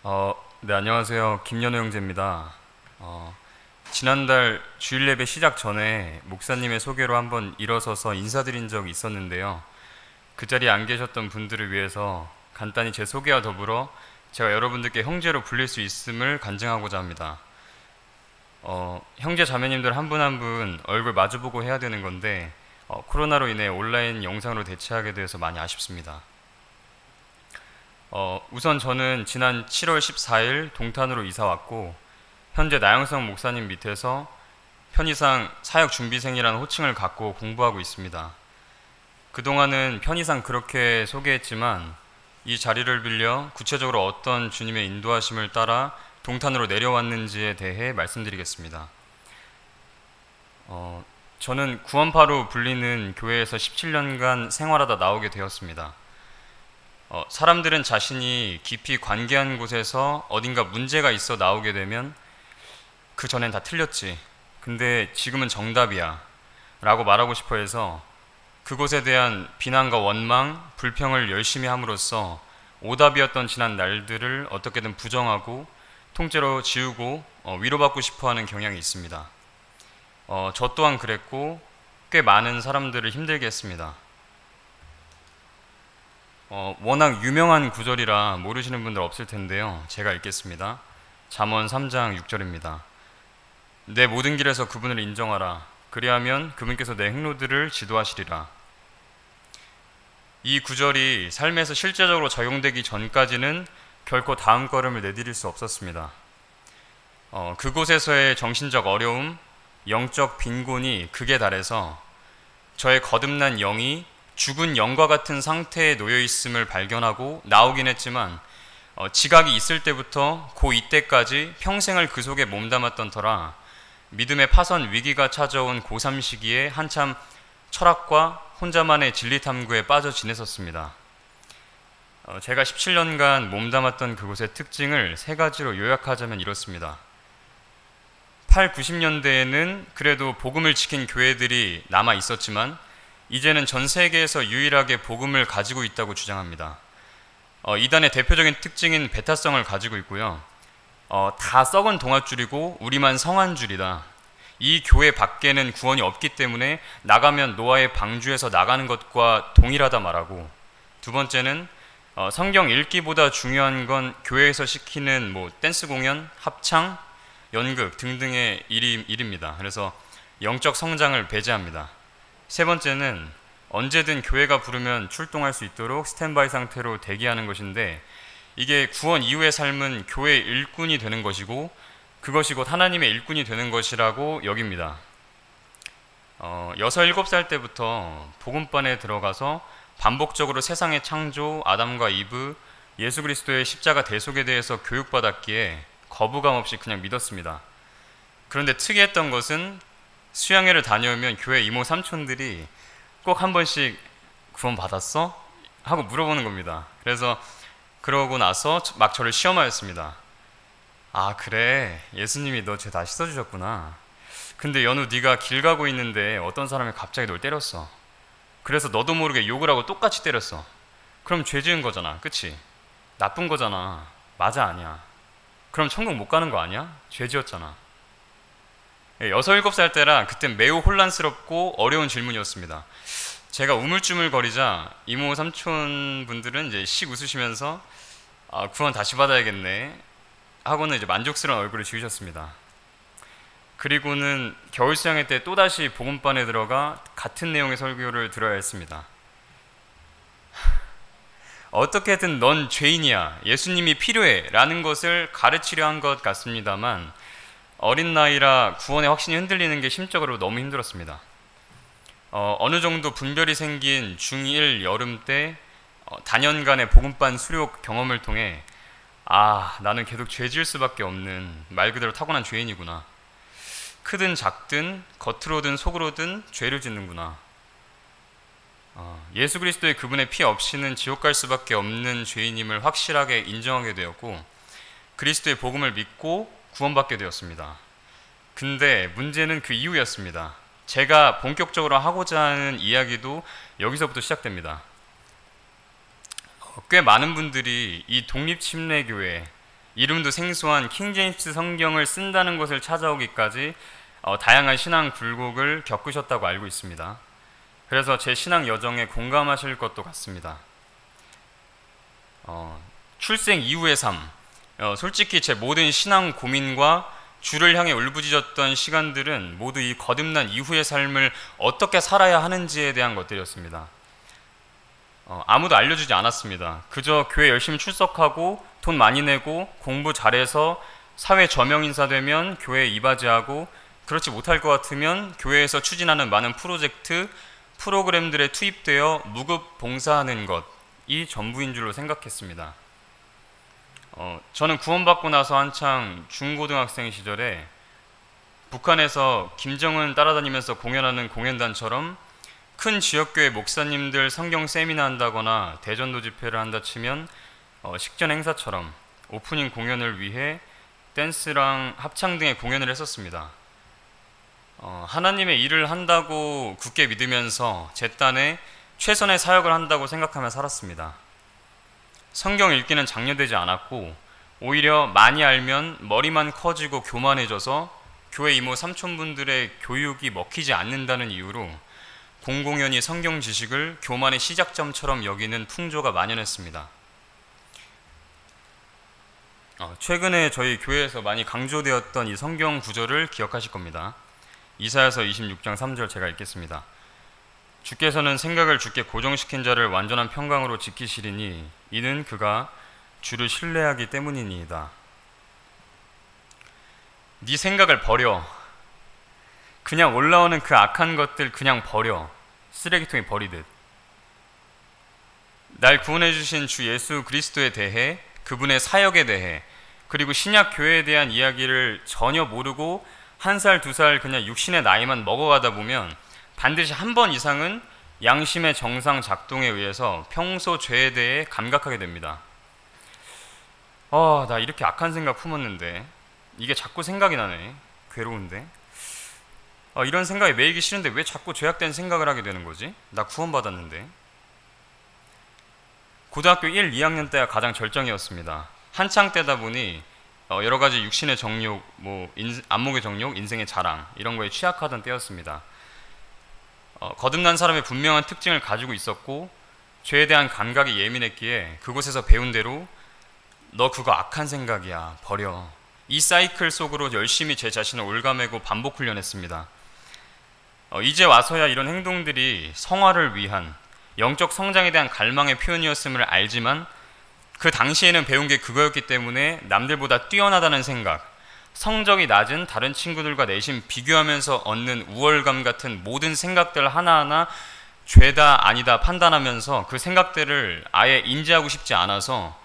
네, 안녕하세요. 김연호 형제입니다. 지난달 주일 예배 시작 전에 목사님의 소개로 한번 일어서서 인사드린 적이 있었는데요. 그 자리에 안 계셨던 분들을 위해서 간단히 제 소개와 더불어 제가 여러분들께 형제로 불릴 수 있음을 간증하고자 합니다. 형제 자매님들 한 분 한 분 얼굴 마주보고 해야 되는 건데 코로나로 인해 온라인 영상으로 대체하게 돼서 많이 아쉽습니다. 우선 저는 지난 7월 14일 동탄으로 이사 왔고 현재 나영성 목사님 밑에서 편의상 사역준비생이라는 호칭을 갖고 공부하고 있습니다. 그동안은 편의상 그렇게 소개했지만 이 자리를 빌려 구체적으로 어떤 주님의 인도하심을 따라 동탄으로 내려왔는지에 대해 말씀드리겠습니다. 저는 구원파로 불리는 교회에서 17년간 생활하다 나오게 되었습니다. 사람들은 자신이 깊이 관계한 곳에서 어딘가 문제가 있어 나오게 되면 그 전엔 다 틀렸지, 근데 지금은 정답이야 라고 말하고 싶어 해서 그곳에 대한 비난과 원망, 불평을 열심히 함으로써 오답이었던 지난 날들을 어떻게든 부정하고 통째로 지우고 위로받고 싶어 하는 경향이 있습니다. 저 또한 그랬고 꽤 많은 사람들을 힘들게 했습니다. 워낙 유명한 구절이라 모르시는 분들 없을 텐데요. 제가 읽겠습니다. 잠언 3장 6절입니다. 내 모든 길에서 그분을 인정하라. 그리하면 그분께서 내 행로들을 지도하시리라. 이 구절이 삶에서 실제적으로 적용되기 전까지는 결코 다음 걸음을 내디딜 수 없었습니다. 그곳에서의 정신적 어려움, 영적 빈곤이 극에 달해서 저의 거듭난 영이 죽은 영과 같은 상태에 놓여 있음을 발견하고 나오긴 했지만 지각이 있을 때부터 고2 때까지 평생을 그 속에 몸담았던 터라 믿음의 파선 위기가 찾아온 고3 시기에 한참 철학과 혼자만의 진리 탐구에 빠져 지냈었습니다. 제가 17년간 몸담았던 그곳의 특징을 세 가지로 요약하자면 이렇습니다. 8, 90년대에는 그래도 복음을 지킨 교회들이 남아 있었지만 이제는 전 세계에서 유일하게 복음을 가지고 있다고 주장합니다. 이단의 대표적인 특징인 배타성을 가지고 있고요. 다 썩은 동아줄이고 우리만 성한 줄이다. 이 교회 밖에는 구원이 없기 때문에 나가면 노아의 방주에서 나가는 것과 동일하다 말하고, 두 번째는 성경 읽기보다 중요한 건 교회에서 시키는 댄스 공연, 합창, 연극 등등의 일입니다. 그래서 영적 성장을 배제합니다. 세 번째는 언제든 교회가 부르면 출동할 수 있도록 스탠바이 상태로 대기하는 것인데, 이게 구원 이후의 삶은 교회의 일꾼이 되는 것이고 그것이 곧 하나님의 일꾼이 되는 것이라고 여깁니다. 6, 7살 때부터 복음반에 들어가서 반복적으로 세상의 창조, 아담과 이브, 예수 그리스도의 십자가 대속에 대해서 교육받았기에 거부감 없이 그냥 믿었습니다. 그런데 특이했던 것은 수양회를 다녀오면 교회 이모 삼촌들이 꼭 한 번씩 구원 받았어? 하고 물어보는 겁니다. 그래서 그러고 나서 막 저를 시험하였습니다. 아, 그래, 예수님이 너 죄 다 씻어주셨구나. 근데 연우 네가 길 가고 있는데 어떤 사람이 갑자기 널 때렸어. 그래서 너도 모르게 욕을 하고 똑같이 때렸어. 그럼 죄 지은 거잖아, 그치? 나쁜 거잖아. 맞아, 아니야? 그럼 천국 못 가는 거 아니야? 죄 지었잖아. 6, 7살 때라 그땐 매우 혼란스럽고 어려운 질문이었습니다. 제가 우물쭈물거리자 이모 삼촌 분들은 이제 씩 웃으시면서 구원 다시 받아야겠네 하고는 이제 만족스러운 얼굴을 지으셨습니다. 그리고는 겨울 수양회 때 또다시 복음반에 들어가 같은 내용의 설교를 들어야 했습니다. 어떻게든 넌 죄인이야, 예수님이 필요해 라는 것을 가르치려 한 것 같습니다만 어린 나이라 구원의 확신이 흔들리는 게 심적으로 너무 힘들었습니다. 어느 정도 분별이 생긴 중1 여름 때 단연간의 복음반 수료 경험을 통해 나는 계속 죄 지을 수밖에 없는 말 그대로 타고난 죄인이구나. 크든 작든 겉으로든 속으로든 죄를 짓는구나. 예수 그리스도의 그분의 피 없이는 지옥 갈 수밖에 없는 죄인임을 확실하게 인정하게 되었고 그리스도의 복음을 믿고 구원받게 되었습니다. 근데 문제는 그 이후였습니다. 제가 본격적으로 하고자 하는 이야기도 여기서부터 시작됩니다. 꽤 많은 분들이 이 독립침례교회, 이름도 생소한 킹제임스 성경을 쓴다는 것을 찾아오기까지 다양한 신앙 굴곡을 겪으셨다고 알고 있습니다. 그래서 제 신앙 여정에 공감하실 것도 같습니다. 출생 이후의 삶, 솔직히 제 모든 신앙 고민과 주를 향해 울부짖었던 시간들은 모두 이 거듭난 이후의 삶을 어떻게 살아야 하는지에 대한 것들이었습니다. 아무도 알려주지 않았습니다. 그저 교회 열심히 출석하고 돈 많이 내고 공부 잘해서 사회 저명인사 되면 교회에 이바지하고, 그렇지 못할 것 같으면 교회에서 추진하는 많은 프로젝트, 프로그램들에 투입되어 무급 봉사하는 것이 전부인 줄로 생각했습니다. 저는 구원받고 나서 한창 중고등학생 시절에 북한에서 김정은 따라다니면서 공연하는 공연단처럼 큰 지역교회 목사님들 성경 세미나 한다거나 대전도 집회를 한다 치면 식전 행사처럼 오프닝 공연을 위해 댄스랑 합창 등의 공연을 했었습니다. 하나님의 일을 한다고 굳게 믿으면서 제 딴에 최선의 사역을 한다고 생각하며 살았습니다. 성경 읽기는 장려되지 않았고 오히려 많이 알면 머리만 커지고 교만해져서 교회 이모 삼촌분들의 교육이 먹히지 않는다는 이유로 공공연히 성경 지식을 교만의 시작점처럼 여기는 풍조가 만연했습니다. 최근에 저희 교회에서 많이 강조되었던 이 성경 구절을 기억하실 겁니다. 이사야서 26장 3절 제가 읽겠습니다. 주께서는 생각을 주께 고정시킨 자를 완전한 평강으로 지키시리니 이는 그가 주를 신뢰하기 때문이니이다. 네 생각을 버려. 그냥 올라오는 그 악한 것들 그냥 버려. 쓰레기통에 버리듯. 날 구원해 주신 주 예수 그리스도에 대해, 그분의 사역에 대해, 그리고 신약 교회에 대한 이야기를 전혀 모르고 1살, 2살 그냥 육신의 나이만 먹어가다 보면 반드시 한 번 이상은 양심의 정상 작동에 의해서 평소 죄에 대해 감각하게 됩니다. 나 이렇게 악한 생각 품었는데 이게 자꾸 생각이 나네. 괴로운데. 이런 생각이 매이기 싫은데 왜 자꾸 죄악된 생각을 하게 되는 거지? 나 구원받았는데. 고등학교 1, 2학년 때가 가장 절정이었습니다. 한창 때다 보니 여러 가지 육신의 정욕, 안목의 정욕, 인생의 자랑 이런 거에 취약하던 때였습니다. 거듭난 사람의 분명한 특징을 가지고 있었고 죄에 대한 감각이 예민했기에 그곳에서 배운 대로 너 그거 악한 생각이야, 버려. 이 사이클 속으로 열심히 제 자신을 올가매고 반복 훈련했습니다. 이제 와서야 이런 행동들이 성화를 위한 영적 성장에 대한 갈망의 표현이었음을 알지만 그 당시에는 배운 게 그거였기 때문에 남들보다 뛰어나다는 생각, 성적이 낮은 다른 친구들과 내심 비교하면서 얻는 우월감 같은 모든 생각들 하나하나 죄다 아니다 판단하면서 그 생각들을 아예 인지하고 싶지 않아서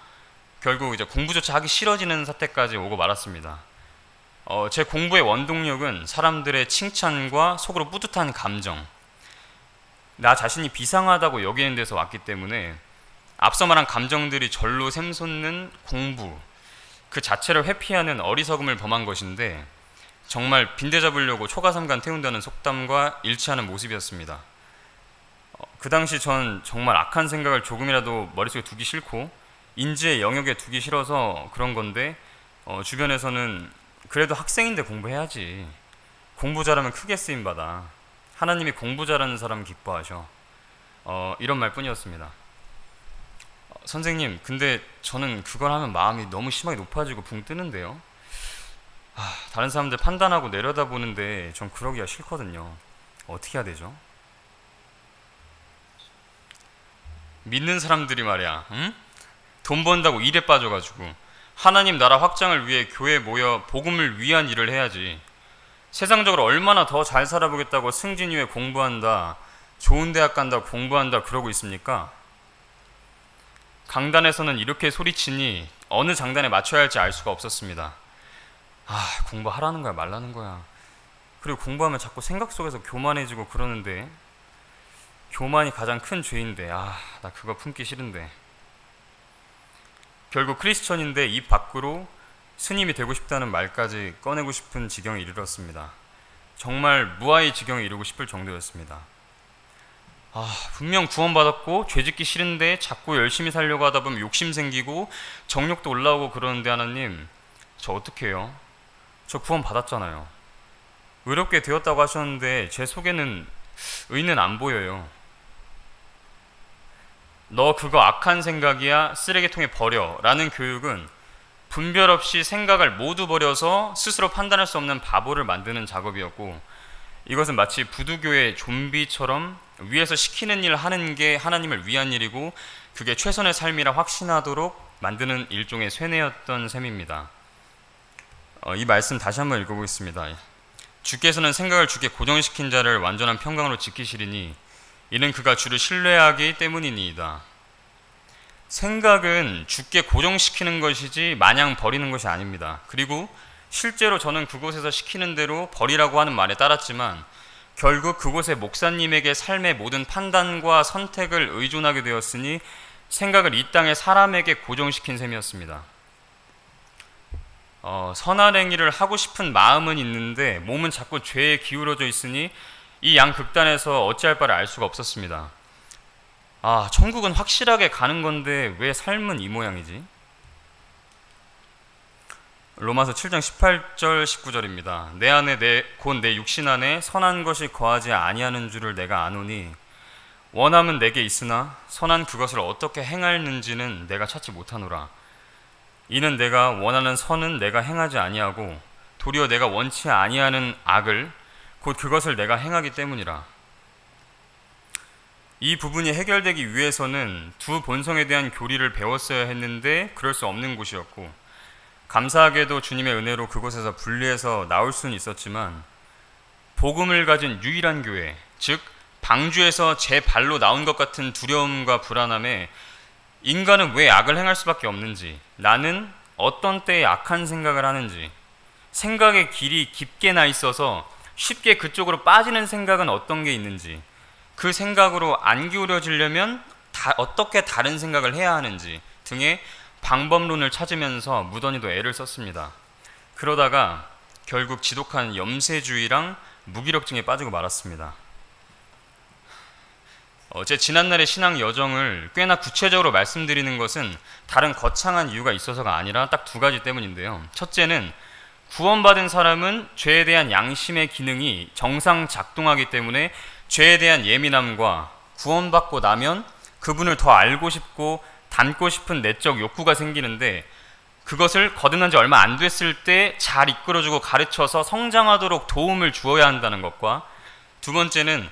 결국 이제 공부조차 하기 싫어지는 사태까지 오고 말았습니다. 제 공부의 원동력은 사람들의 칭찬과 속으로 뿌듯한 감정, 나 자신이 비상하다고 여기는 데서 왔기 때문에 앞서 말한 감정들이 절로 샘솟는 공부 그 자체를 회피하는 어리석음을 범한 것인데 정말 빈대 잡으려고 초가삼간 태운다는 속담과 일치하는 모습이었습니다. 그 당시 전 정말 악한 생각을 조금이라도 머릿속에 두기 싫고 인지의 영역에 두기 싫어서 그런 건데 주변에서는 그래도 학생인데 공부해야지, 공부 잘하면 크게 쓰임받아, 하나님이 공부 잘하는 사람 기뻐하셔, 이런 말뿐이었습니다. 선생님, 근데 저는 그걸 하면 마음이 너무 심하게 높아지고 붕 뜨는데요. 다른 사람들 판단하고 내려다보는데 전 그러기가 싫거든요. 어떻게 해야 되죠? 믿는 사람들이 말이야, 응? 돈 번다고 일에 빠져가지고 하나님 나라 확장을 위해 교회에 모여 복음을 위한 일을 해야지. 세상적으로 얼마나 더 잘 살아보겠다고 승진 후에 공부한다, 좋은 대학 간다, 공부한다 그러고 있습니까? 강단에서는 이렇게 소리치니 어느 장단에 맞춰야 할지 알 수가 없었습니다. 공부하라는 거야 말라는 거야. 그리고 공부하면 자꾸 생각 속에서 교만해지고 그러는데, 교만이 가장 큰 죄인데 나 그거 품기 싫은데. 결국 크리스천인데 입 밖으로 스님이 되고 싶다는 말까지 꺼내고 싶은 지경에 이르렀습니다. 정말 무아의 지경에 이르고 싶을 정도였습니다. 분명 구원받았고 죄짓기 싫은데 자꾸 열심히 살려고 하다 보면 욕심 생기고 정욕도 올라오고 그러는데 하나님, 저 어떻게 해요? 저 구원받았잖아요. 의롭게 되었다고 하셨는데 제 속에는 의는 안 보여요. 너 그거 악한 생각이야, 쓰레기통에 버려 라는 교육은 분별 없이 생각을 모두 버려서 스스로 판단할 수 없는 바보를 만드는 작업이었고, 이것은 마치 부두교의 좀비처럼 위에서 시키는 일 하는 게 하나님을 위한 일이고 그게 최선의 삶이라 확신하도록 만드는 일종의 쇠뇌였던 셈입니다. 이 말씀 다시 한번 읽어보겠습니다. 주께서는 생각을 주께 고정시킨 자를 완전한 평강으로 지키시리니 이는 그가 주를 신뢰하기 때문이니이다. 생각은 주께 고정시키는 것이지 마냥 버리는 것이 아닙니다. 그리고 실제로 저는 그곳에서 시키는 대로 버리라고 하는 말에 따랐지만 결국 그곳의 목사님에게 삶의 모든 판단과 선택을 의존하게 되었으니 생각을 이 땅의 사람에게 고정시킨 셈이었습니다. 선한 행위를 하고 싶은 마음은 있는데 몸은 자꾸 죄에 기울어져 있으니 이 양극단에서 어찌할 바를 알 수가 없었습니다. 천국은 확실하게 가는 건데 왜 삶은 이 모양이지? 로마서 7장 18절 19절입니다. 내 안에 곧 내 육신 안에 선한 것이 거하지 아니하는 줄을 내가 아노니 원함은 내게 있으나 선한 그것을 어떻게 행하는지는 내가 찾지 못하노라. 이는 내가 원하는 선은 내가 행하지 아니하고 도리어 내가 원치 아니하는 악을 곧 그것을 내가 행하기 때문이라. 이 부분이 해결되기 위해서는 두 본성에 대한 교리를 배웠어야 했는데 그럴 수 없는 곳이었고, 감사하게도 주님의 은혜로 그곳에서 분리해서 나올 수는 있었지만 복음을 가진 유일한 교회, 즉 방주에서 제 발로 나온 것 같은 두려움과 불안함에 인간은 왜 악을 행할 수밖에 없는지, 나는 어떤 때에 악한 생각을 하는지, 생각의 길이 깊게 나 있어서 쉽게 그쪽으로 빠지는 생각은 어떤 게 있는지, 그 생각으로 안 기울여지려면 어떻게 다른 생각을 해야 하는지 등의 방법론을 찾으면서 무던히도 애를 썼습니다. 그러다가 결국 지독한 염세주의랑 무기력증에 빠지고 말았습니다. 제 지난날의 신앙 여정을 꽤나 구체적으로 말씀드리는 것은 다른 거창한 이유가 있어서가 아니라 딱 두 가지 때문인데요. 첫째는 구원받은 사람은 죄에 대한 양심의 기능이 정상 작동하기 때문에 죄에 대한 예민함과 구원받고 나면 그분을 더 알고 싶고 닮고 싶은 내적 욕구가 생기는데, 그것을 거듭난 지 얼마 안 됐을 때 잘 이끌어주고 가르쳐서 성장하도록 도움을 주어야 한다는 것과, 두 번째는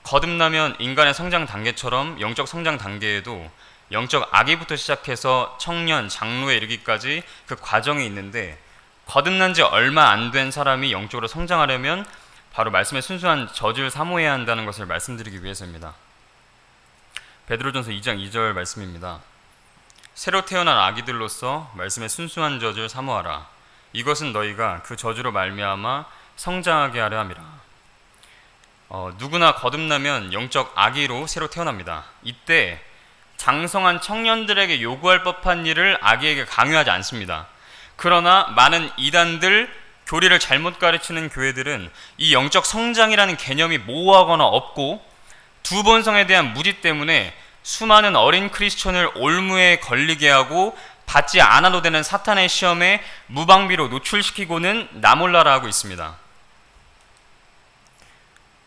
거듭나면 인간의 성장 단계처럼 영적 성장 단계에도 영적 아기부터 시작해서 청년, 장로에 이르기까지 그 과정이 있는데, 거듭난 지 얼마 안 된 사람이 영적으로 성장하려면 바로 말씀의 순수한 젖을 사모해야 한다는 것을 말씀드리기 위해서입니다. 베드로전서 2장 2절 말씀입니다. 새로 태어난 아기들로서 말씀의 순수한 젖을 사모하라. 이것은 너희가 그 젖으로 말미암아 성장하게 하려 함이라. 누구나 거듭나면 영적 아기로 새로 태어납니다. 이때 장성한 청년들에게 요구할 법한 일을 아기에게 강요하지 않습니다. 그러나 많은 이단들, 교리를 잘못 가르치는 교회들은 이 영적 성장이라는 개념이 모호하거나 없고 두 본성에 대한 무지 때문에 수많은 어린 크리스천을 올무에 걸리게 하고 받지 않아도 되는 사탄의 시험에 무방비로 노출시키고는 나몰라라 하고 있습니다.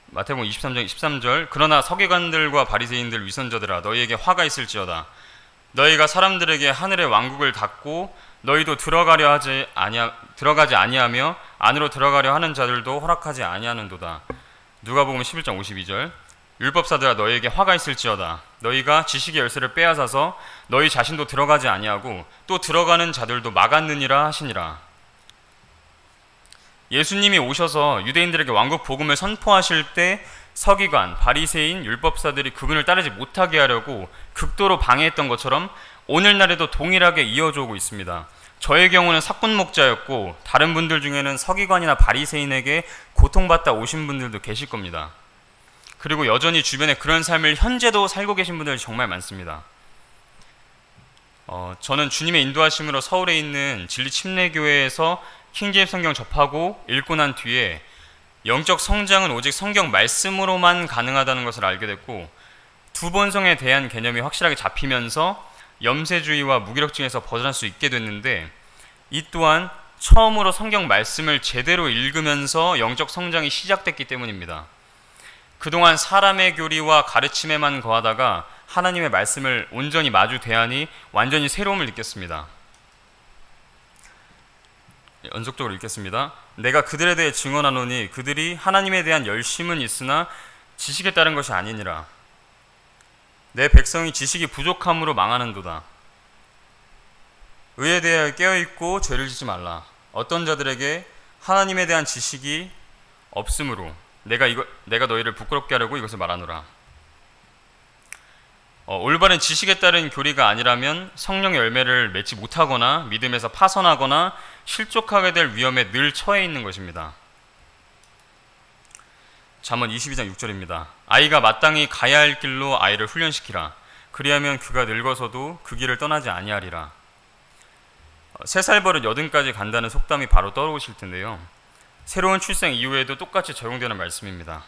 마태복음 23장 13절 그러나 서기관들과 바리새인들 위선자들아 너희에게 화가 있을지어다. 너희가 사람들에게 하늘의 왕국을 닫고 너희도 들어가지 아니하며 안으로 들어가려 하는 자들도 허락하지 아니하는도다. 누가복음 11장 52절 율법사들아 너희에게 화가 있을지어다. 너희가 지식의 열쇠를 빼앗아서 너희 자신도 들어가지 아니하고 또 들어가는 자들도 막았느니라 하시니라. 예수님이 오셔서 유대인들에게 왕국 복음을 선포하실 때 서기관, 바리새인, 율법사들이 그분을 따르지 못하게 하려고 극도로 방해했던 것처럼 오늘날에도 동일하게 이어져 오고 있습니다. 저의 경우는 사꾼 목자였고 다른 분들 중에는 서기관이나 바리새인에게 고통받다 오신 분들도 계실 겁니다. 그리고 여전히 주변에 그런 삶을 현재도 살고 계신 분들이 정말 많습니다. 저는 주님의 인도하심으로 서울에 있는 진리침례교회에서 킹제임스 성경 접하고 읽고 난 뒤에 영적 성장은 오직 성경 말씀으로만 가능하다는 것을 알게 됐고, 두 본성에 대한 개념이 확실하게 잡히면서 염세주의와 무기력증에서 벗어날 수 있게 됐는데, 이 또한 처음으로 성경 말씀을 제대로 읽으면서 영적 성장이 시작됐기 때문입니다. 그동안 사람의 교리와 가르침에만 거하다가 하나님의 말씀을 온전히 마주 대하니 완전히 새로움을 느꼈습니다. 연속적으로 읽겠습니다. 내가 그들에 대해 증언하노니 그들이 하나님에 대한 열심은 있으나 지식에 따른 것이 아니니라. 내 백성이 지식이 부족함으로 망하는도다. 의에 대하여 깨어있고 죄를 짓지 말라. 어떤 자들에게 하나님에 대한 지식이 없으므로 내가 너희를 부끄럽게 하려고 이것을 말하노라. 올바른 지식에 따른 교리가 아니라면 성령의 열매를 맺지 못하거나 믿음에서 파선하거나 실족하게 될 위험에 늘 처해 있는 것입니다. 잠언 22장 6절입니다. 아이가 마땅히 가야 할 길로 아이를 훈련시키라. 그리하면 그가 늙어서도 그 길을 떠나지 아니하리라. 3살 버릇 80까지 간다는 속담이 바로 떠오르실 텐데요. 새로운 출생 이후에도 똑같이 적용되는 말씀입니다.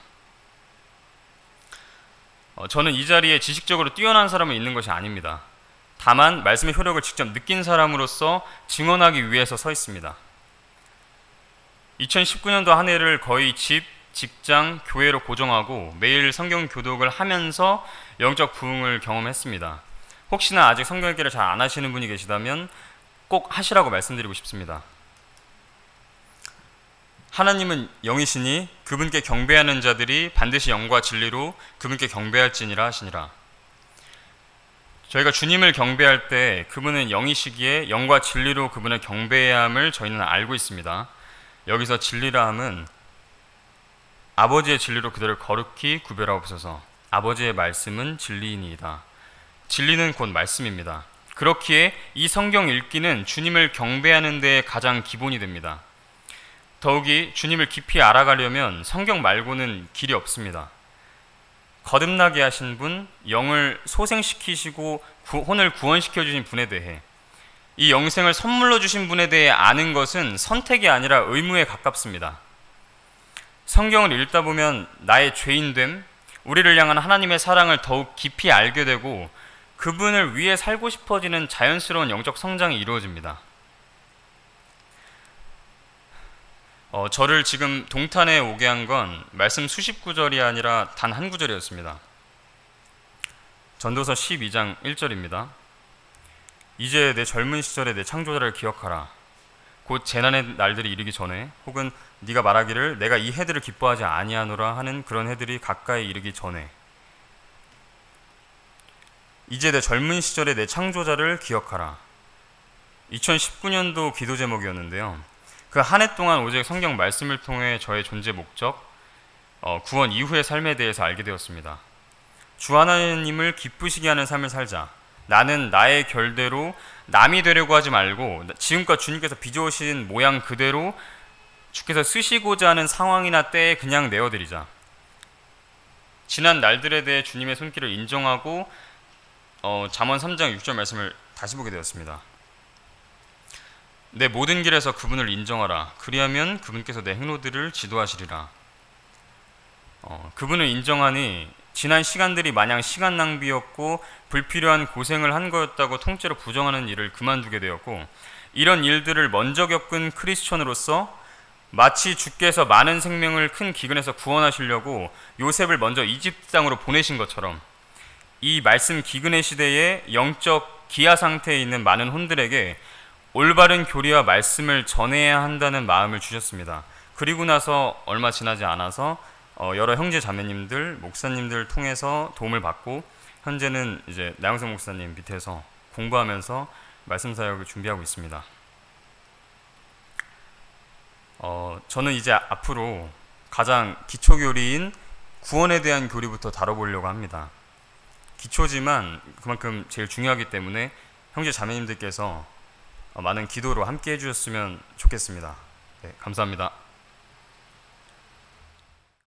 저는 이 자리에 지식적으로 뛰어난 사람은 있는 것이 아닙니다. 다만 말씀의 효력을 직접 느낀 사람으로서 증언하기 위해서 서 있습니다. 2019년도 한 해를 거의 집, 직장, 교회로 고정하고 매일 성경 교독을 하면서 영적 부흥을 경험했습니다. 혹시나 아직 성경 읽기를 잘 안 하시는 분이 계시다면 꼭 하시라고 말씀드리고 싶습니다. 하나님은 영이시니 그분께 경배하는 자들이 반드시 영과 진리로 그분께 경배할지니라 하시니라. 저희가 주님을 경배할 때 그분은 영이시기에 영과 진리로 그분을 경배해야 함을 저희는 알고 있습니다. 여기서 진리라 함은 아버지의 진리로 그들을 거룩히 구별하옵소서. 아버지의 말씀은 진리이니이다. 진리는 곧 말씀입니다. 그렇기에 이 성경 읽기는 주님을 경배하는 데에 가장 기본이 됩니다. 더욱이 주님을 깊이 알아가려면 성경 말고는 길이 없습니다. 거듭나게 하신 분, 영을 소생시키시고 혼을 구원시켜 주신 분에 대해, 이 영생을 선물로 주신 분에 대해 아는 것은 선택이 아니라 의무에 가깝습니다. 성경을 읽다 보면 나의 죄인됨, 우리를 향한 하나님의 사랑을 더욱 깊이 알게 되고 그분을 위해 살고 싶어지는 자연스러운 영적 성장이 이루어집니다. 저를 지금 동탄에 오게 한 건 말씀 수십 구절이 아니라 단 한 구절이었습니다. 전도서 12장 1절입니다. 이제 내 젊은 시절에 내 창조자를 기억하라. 곧 재난의 날들이 이르기 전에, 혹은 네가 말하기를 내가 이 해들을 기뻐하지 아니하노라 하는 그런 해들이 가까이 이르기 전에, 이제 내 젊은 시절에 내 창조자를 기억하라. 2019년도 기도 제목이었는데요. 그 한 해 동안 오직 성경 말씀을 통해 저의 존재 목적, 구원 이후의 삶에 대해서 알게 되었습니다. 주 하나님을 기쁘시게 하는 삶을 살자. 나는 나의 결대로 남이 되려고 하지 말고 지금껏 주님께서 빚어오신 모양 그대로 주께서 쓰시고자 하는 상황이나 때에 그냥 내어드리자. 지난 날들에 대해 주님의 손길을 인정하고 잠언 3장 6절 말씀을 다시 보게 되었습니다. 내 모든 길에서 그분을 인정하라. 그리하면 그분께서 내 행로들을 지도하시리라. 그분을 인정하니 지난 시간들이 마냥 시간 낭비였고 불필요한 고생을 한 거였다고 통째로 부정하는 일을 그만두게 되었고, 이런 일들을 먼저 겪은 크리스천으로서 마치 주께서 많은 생명을 큰 기근에서 구원하시려고 요셉을 먼저 이집트 땅으로 보내신 것처럼 이 말씀 기근의 시대에 영적 기아 상태에 있는 많은 혼들에게 올바른 교리와 말씀을 전해야 한다는 마음을 주셨습니다. 그리고 나서 얼마 지나지 않아서 여러 형제 자매님들, 목사님들 통해서 도움을 받고 현재는 이제 나영석 목사님 밑에서 공부하면서 말씀 사역을 준비하고 있습니다. 저는 이제 앞으로 가장 기초 교리인 구원에 대한 교리부터 다뤄보려고 합니다. 기초지만 그만큼 제일 중요하기 때문에 형제 자매님들께서 많은 기도로 함께 해주셨으면 좋겠습니다. 네, 감사합니다.